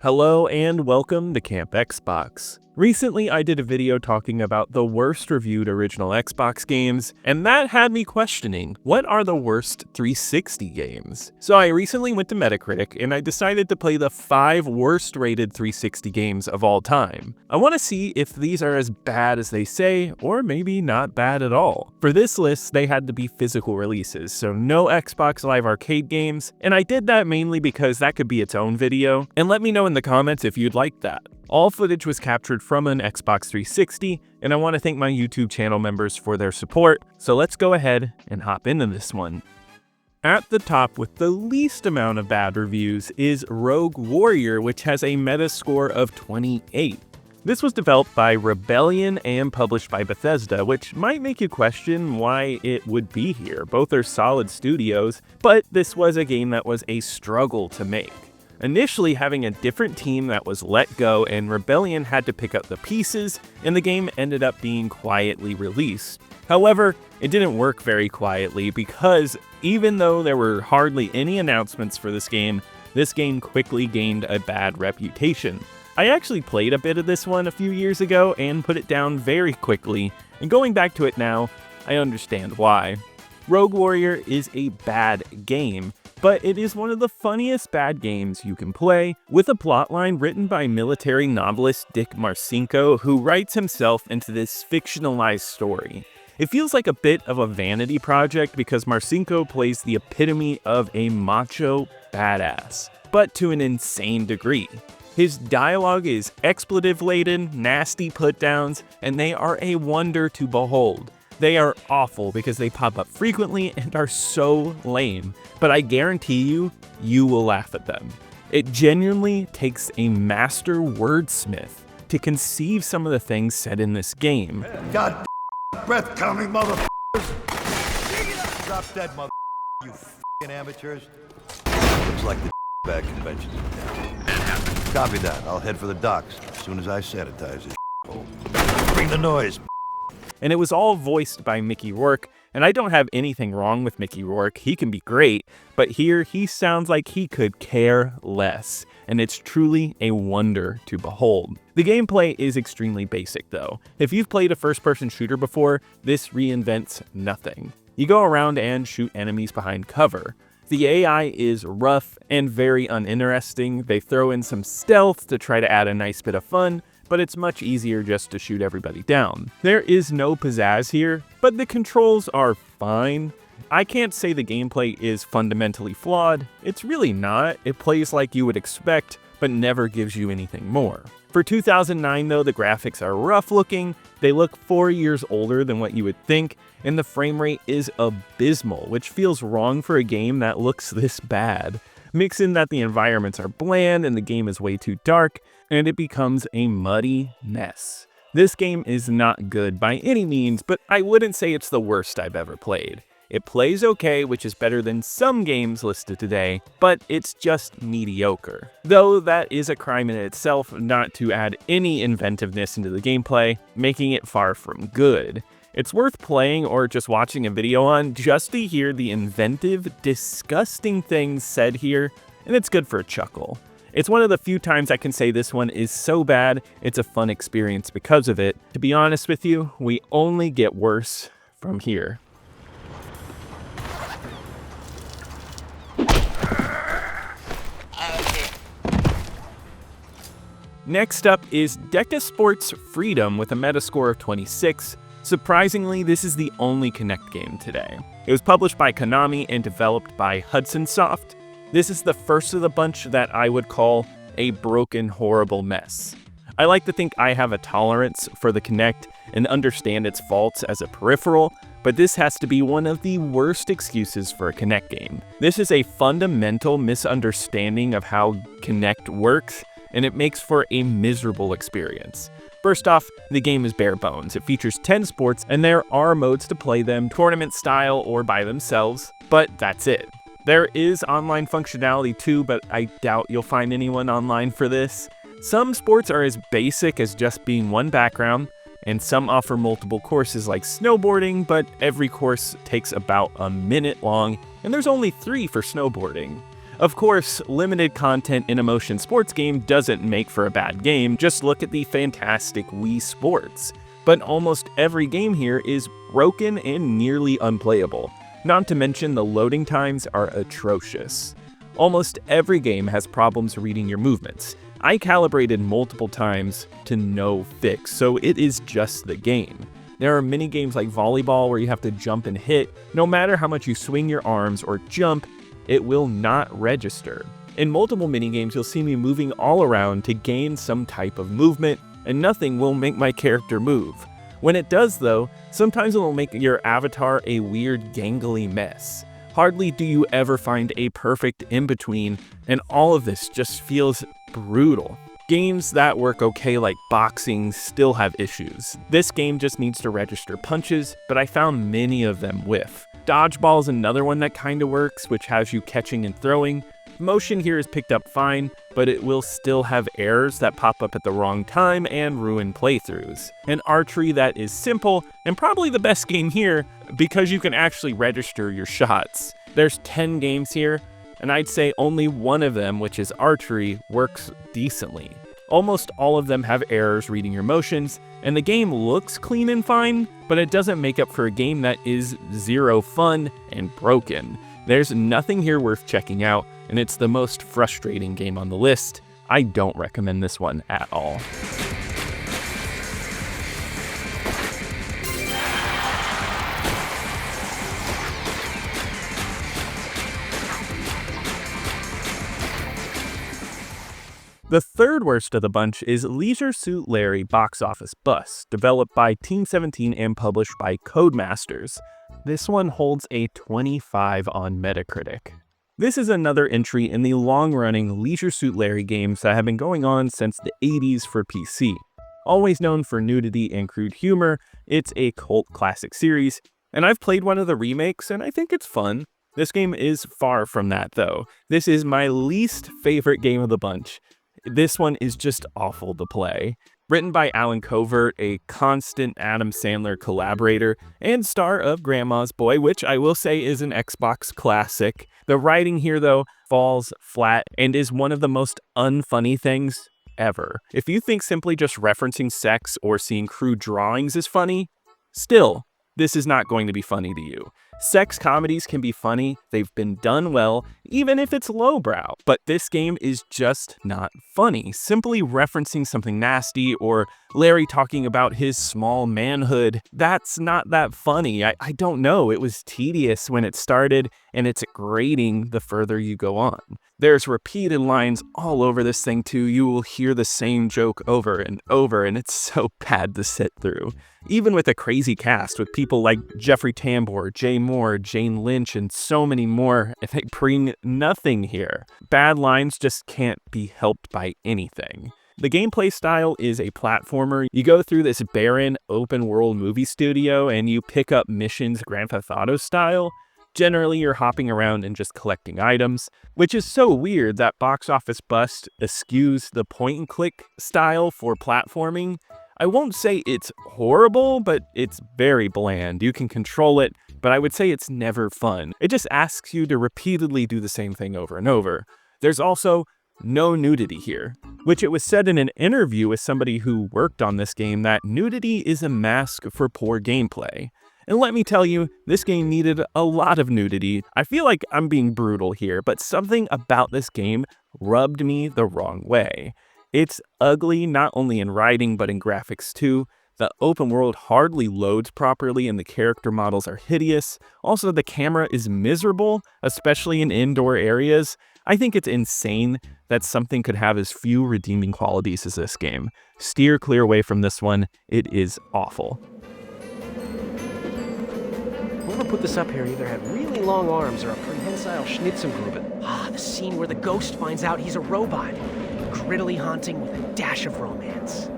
Hello and welcome to Camp Xbox. Recently, I did a video talking about the worst reviewed original Xbox games, and that had me questioning, what are the worst 360 games? So I recently went to Metacritic and I decided to play the 5 worst rated 360 games of all time. I want to see if these are as bad as they say, or maybe not bad at all. For this list, they had to be physical releases, so no Xbox Live Arcade games, and I did that mainly because that could be its own video, and let me know in the comments if you'd like that. All footage was captured from an Xbox 360, and I want to thank my YouTube channel members for their support, so let's go ahead and hop into this one. At the top with the least amount of bad reviews is Rogue Warrior, which has a Metascore of 28. This was developed by Rebellion and published by Bethesda, which might make you question why it would be here. Both are solid studios, but this was a game that was a struggle to make. Initially having a different team that was let go and Rebellion had to pick up the pieces, and the game ended up being quietly released. However, it didn't work very quietly because even though there were hardly any announcements for this game quickly gained a bad reputation. I actually played a bit of this one a few years ago and put it down very quickly, and going back to it now, I understand why. Rogue Warrior is a bad game, but it is one of the funniest bad games you can play, with a plotline written by military novelist Dick Marcinko, who writes himself into this fictionalized story. It feels like a bit of a vanity project because Marcinko plays the epitome of a macho badass, but to an insane degree. His dialogue is expletive-laden, nasty put-downs, and they are a wonder to behold. They are awful because they pop up frequently and are so lame, but I guarantee you will laugh at them. It genuinely takes a master wordsmith to conceive some of the things said in this game. God breath coming, motherfuckers! Drop dead, motherfuckers, you f***ing amateurs. Looks like the bag convention's in town. Copy that. I'll head for the docks as soon as I sanitize this hole. Bring the noise. And it was all voiced by Mickey Rourke, and I don't have anything wrong with Mickey Rourke, he can be great, but here he sounds like he could care less, and it's truly a wonder to behold. The gameplay is extremely basic though. If you've played a first-person shooter before, this reinvents nothing. You go around and shoot enemies behind cover. The AI is rough and very uninteresting. They throw in some stealth to try to add a nice bit of fun, but it's much easier just to shoot everybody down. There is no pizzazz here, but the controls are fine. I can't say the gameplay is fundamentally flawed. It's really not. It plays like you would expect, but never gives you anything more. For 2009 though, the graphics are rough looking, they look 4 years older than what you would think, and the frame rate is abysmal, which feels wrong for a game that looks this bad. Mix in that the environments are bland and the game is way too dark, and it becomes a muddy mess. This game is not good by any means, but I wouldn't say it's the worst I've ever played. It plays okay, which is better than some games listed today, but it's just mediocre. Though that is a crime in itself not to add any inventiveness into the gameplay, making it far from good. It's worth playing or just watching a video on just to hear the inventive, disgusting things said here, and it's good for a chuckle. It's one of the few times I can say this one is so bad, it's a fun experience because of it. To be honest with you, we only get worse from here. Next up is Deca Sports Freedom with a Metascore of 26. Surprisingly, this is the only Kinect game today. It was published by Konami and developed by Hudson Soft. This is the first of the bunch that I would call a broken, horrible mess. I like to think I have a tolerance for the Kinect and understand its faults as a peripheral, but this has to be one of the worst excuses for a Kinect game. This is a fundamental misunderstanding of how Kinect works, and it makes for a miserable experience. First off, the game is bare bones. It features 10 sports, and there are modes to play them tournament style or by themselves, but that's it. There is online functionality too, but I doubt you'll find anyone online for this. Some sports are as basic as just being one background, and some offer multiple courses like snowboarding, but every course takes about a minute long, and there's only 3 for snowboarding. Of course, limited content in a motion sports game doesn't make for a bad game, just look at the fantastic Wii Sports. But almost every game here is broken and nearly unplayable. Not to mention the loading times are atrocious. Almost every game has problems reading your movements. I calibrated multiple times to no fix, so it is just the game. There are mini games like volleyball where you have to jump and hit. No matter how much you swing your arms or jump, it will not register. In multiple minigames, you'll see me moving all around to gain some type of movement, and nothing will make my character move. When it does though, sometimes it will make your avatar a weird gangly mess. Hardly do you ever find a perfect in-between, and all of this just feels brutal. Games that work okay like boxing still have issues. This game just needs to register punches, but I found many of them whiff. Dodgeball is another one that kinda works, which has you catching and throwing. Motion here is picked up fine, but it will still have errors that pop up at the wrong time and ruin playthroughs. And archery that is simple, and probably the best game here, because you can actually register your shots. There's 10 games here, and I'd say only one of them, which is archery, works decently. Almost all of them have errors reading your motions, and the game looks clean and fine, but it doesn't make up for a game that is zero fun and broken. There's nothing here worth checking out, and it's the most frustrating game on the list. I don't recommend this one at all. The third worst of the bunch is Leisure Suit Larry Box Office Bust, developed by Team 17 and published by Codemasters. This one holds a 25 on Metacritic. This is another entry in the long-running Leisure Suit Larry games that have been going on since the 80s for PC. Always known for nudity and crude humor, it's a cult classic series, and I've played one of the remakes and I think it's fun. This game is far from that though. This is my least favorite game of the bunch. This one is just awful to play. Written by Alan Covert, a constant Adam Sandler collaborator and star of Grandma's Boy, which I will say is an Xbox classic. The writing here, though, falls flat and is one of the most unfunny things ever. If you think simply just referencing sex or seeing crude drawings is funny, still, this is not going to be funny to you. Sex comedies can be funny, they've been done well, even if it's lowbrow, but this game is just not funny. Simply referencing something nasty or Larry talking about his small manhood, that's not that funny. I don't know, it was tedious when it started, and it's grating the further you go on. There's repeated lines all over this thing too. You will hear the same joke over and over, and it's so bad to sit through. Even with a crazy cast with people like Jeffrey Tambor, Jay Moore, Jane Lynch, and so many more, they bring nothing here. Bad lines just can't be helped by anything. The gameplay style is a platformer. You go through this barren open world movie studio and you pick up missions Grand Theft Auto style. Generally, you're hopping around and just collecting items, which is so weird that Box Office Bust eschews the point-and-click style for platforming. I won't say it's horrible, but it's very bland. You can control it, but I would say it's never fun. It just asks you to repeatedly do the same thing over and over. There's also no nudity here, which it was said in an interview with somebody who worked on this game that nudity is a mask for poor gameplay. And let me tell you, this game needed a lot of nudity. I feel like I'm being brutal here, but something about this game rubbed me the wrong way. It's ugly not only in writing, but in graphics too. The open world hardly loads properly and the character models are hideous. Also, the camera is miserable, especially in indoor areas. I think it's insane that something could have as few redeeming qualities as this game. Steer clear away from this one. It is awful. Whoever put this up here either had really long arms or a prehensile Schnitzengruben. The scene where the ghost finds out he's a robot. Grittily haunting with a dash of romance.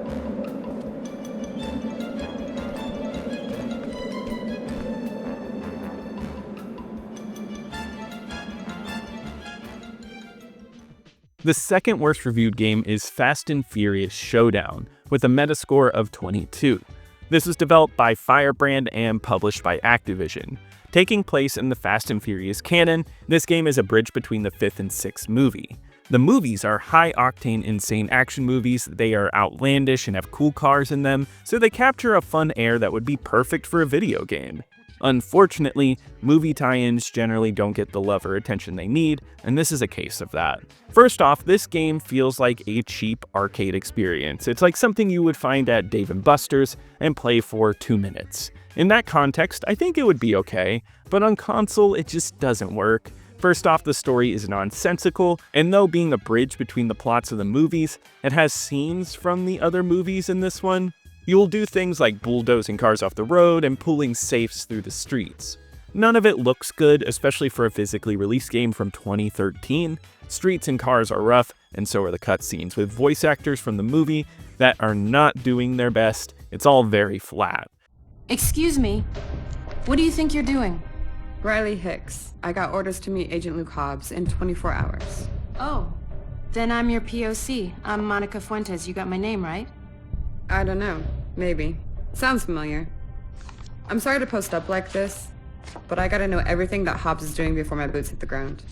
The second worst reviewed game is Fast and Furious Showdown, with a Metascore of 22. This was developed by Firebrand and published by Activision. Taking place in the Fast and Furious canon, this game is a bridge between the 5th and 6th movie. The movies are high-octane, insane action movies, they are outlandish and have cool cars in them, so they capture a fun air that would be perfect for a video game. Unfortunately, movie tie-ins generally don't get the love or attention they need, and this is a case of that. First off, this game feels like a cheap arcade experience. It's like something you would find at Dave & Buster's and play for 2 minutes. In that context, I think it would be okay, but on console, it just doesn't work. First off, the story is nonsensical, and though being a bridge between the plots of the movies, it has scenes from the other movies in this one. You will do things like bulldozing cars off the road and pulling safes through the streets. None of it looks good, especially for a physically released game from 2013. Streets and cars are rough, and so are the cutscenes, with voice actors from the movie that are not doing their best. It's all very flat. Excuse me, what do you think you're doing? Riley Hicks. I got orders to meet Agent Luke Hobbs in 24 hours. Oh, then I'm your POC. I'm Monica Fuentes. You got my name, right? I don't know. Maybe. Sounds familiar. I'm sorry to post up like this, but I gotta know everything that Hobbs is doing before my boots hit the ground.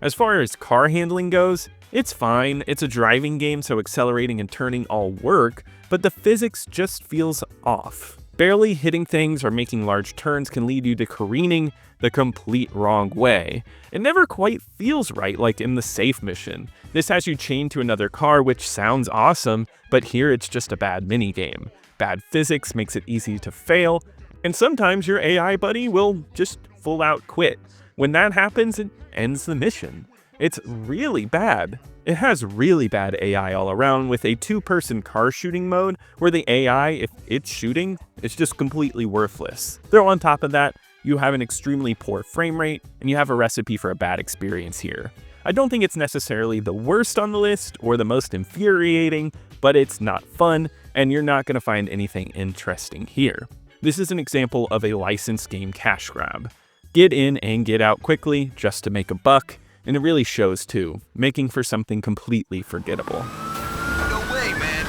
As far as car handling goes, it's fine. It's a driving game, so accelerating and turning all work, but the physics just feels off. Barely hitting things or making large turns can lead you to careening the complete wrong way. It never quite feels right like in the safe mission. This has you chained to another car, which sounds awesome, but here it's just a bad minigame. Bad physics makes it easy to fail, and sometimes your AI buddy will just full out quit. When that happens, it ends the mission. It's really bad. It has really bad AI all around, with a 2-person car shooting mode where the AI, if it's shooting, is just completely worthless. Throw on top of that, you have an extremely poor frame rate, and you have a recipe for a bad experience here. I don't think it's necessarily the worst on the list or the most infuriating, but it's not fun, and you're not going to find anything interesting here. This is an example of a licensed game cash grab. Get in and get out quickly just to make a buck, and it really shows too, making for something completely forgettable. No way, man.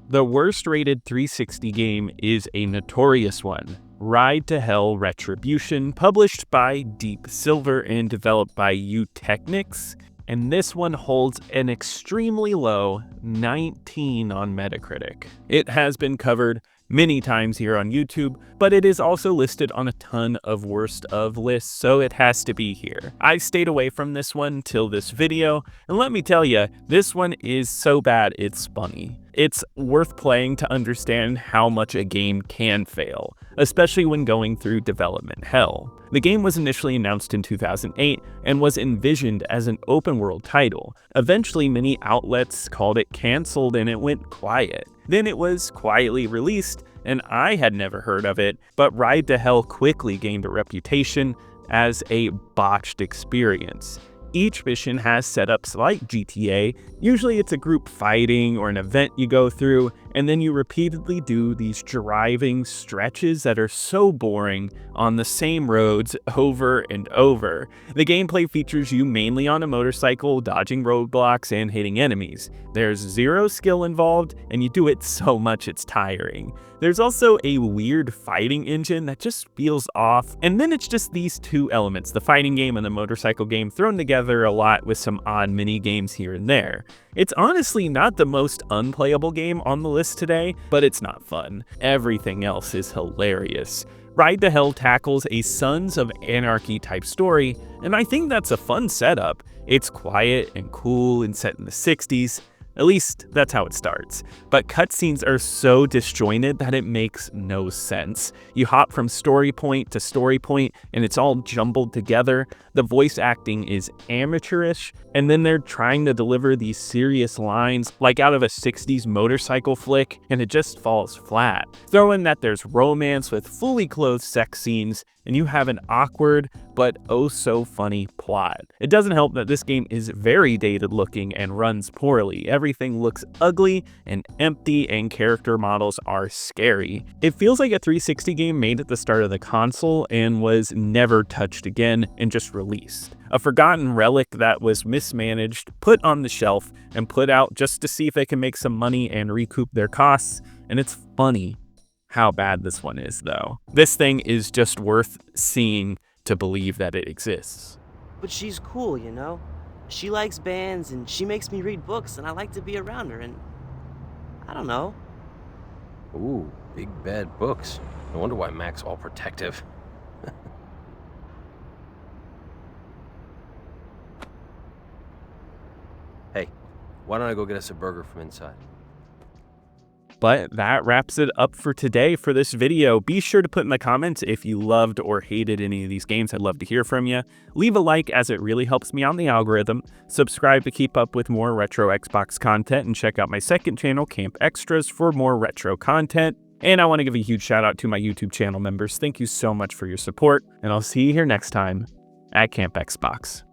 The worst rated 360 game is a notorious one. Ride to Hell Retribution, published by Deep Silver and developed by Technics, and this one holds an extremely low 19 on Metacritic. It has been covered many times here on YouTube, but it is also listed on a ton of worst of lists, so it has to be here. I stayed away from this one till this video, and let me tell you, this one is so bad it's funny. It's worth playing to understand how much a game can fail, especially when going through development hell. The game was initially announced in 2008 and was envisioned as an open world title. Eventually, many outlets called it canceled and it went quiet. Then it was quietly released, and I had never heard of it, but Ride to Hell quickly gained a reputation as a botched experience. Each mission has setups like GTA. Usually it's a group fighting or an event you go through, and then you repeatedly do these driving stretches that are so boring on the same roads over and over. The gameplay features you mainly on a motorcycle, dodging roadblocks and hitting enemies. There's zero skill involved, and you do it so much it's tiring. There's also a weird fighting engine that just feels off, and then it's just these two elements, the fighting game and the motorcycle game, thrown together a lot with some odd mini games here and there. It's honestly not the most unplayable game on the list today, but it's not fun. Everything else is hilarious. Ride to Hell tackles a Sons of Anarchy type story, and I think that's a fun setup. It's quiet and cool and set in the 60s. At least, that's how it starts. But cutscenes are so disjointed that it makes no sense. You hop from story point to story point, and it's all jumbled together. The voice acting is amateurish, and then they're trying to deliver these serious lines like out of a 60s motorcycle flick, and it just falls flat. Throw in that there's romance with fully clothed sex scenes, and you have an awkward, but oh so funny plot. It doesn't help that this game is very dated looking and runs poorly. Everything looks ugly and empty, and character models are scary. It feels like a 360 game made at the start of the console and was never touched again and just released. A forgotten relic that was mismanaged, put on the shelf, and put out just to see if they can make some money and recoup their costs. And it's funny how bad this one is, though. This thing is just worth seeing to believe that it exists. But she's cool, you know? She likes bands and she makes me read books and I like to be around her and I don't know. Ooh, big bad books. No wonder why Mac's all protective. Hey, why don't I go get us a burger from inside? But that wraps it up for today for this video. Be sure to put in the comments if you loved or hated any of these games. I'd love to hear from you. Leave a like as it really helps me on the algorithm. Subscribe to keep up with more retro Xbox content, and check out my second channel, Camp Extras, for more retro content. And I want to give a huge shout out to my YouTube channel members. Thank you so much for your support, and I'll see you here next time at Camp Xbox.